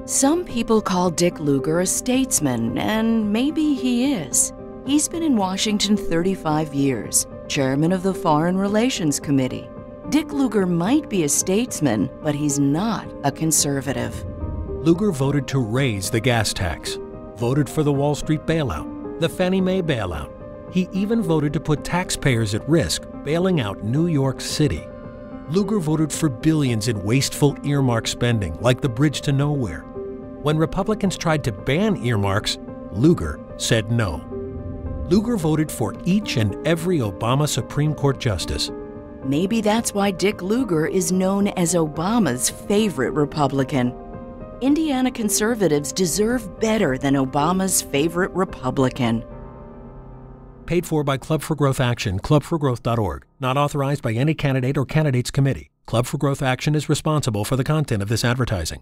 Some people call Dick Lugar a statesman, and maybe he is. He's been in Washington 35 years, chairman of the Foreign Relations Committee. Dick Lugar might be a statesman, but he's not a conservative. Lugar voted to raise the gas tax, voted for the Wall Street bailout, the Fannie Mae bailout. He even voted to put taxpayers at risk, bailing out New York City. Lugar voted for billions in wasteful earmark spending, like the Bridge to Nowhere. When Republicans tried to ban earmarks, Lugar said no. Lugar voted for each and every Obama Supreme Court justice. Maybe that's why Dick Lugar is known as Obama's favorite Republican. Indiana conservatives deserve better than Obama's favorite Republican. Paid for by Club for Growth Action, clubforgrowth.org. Not authorized by any candidate or candidates committee. Club for Growth Action is responsible for the content of this advertising.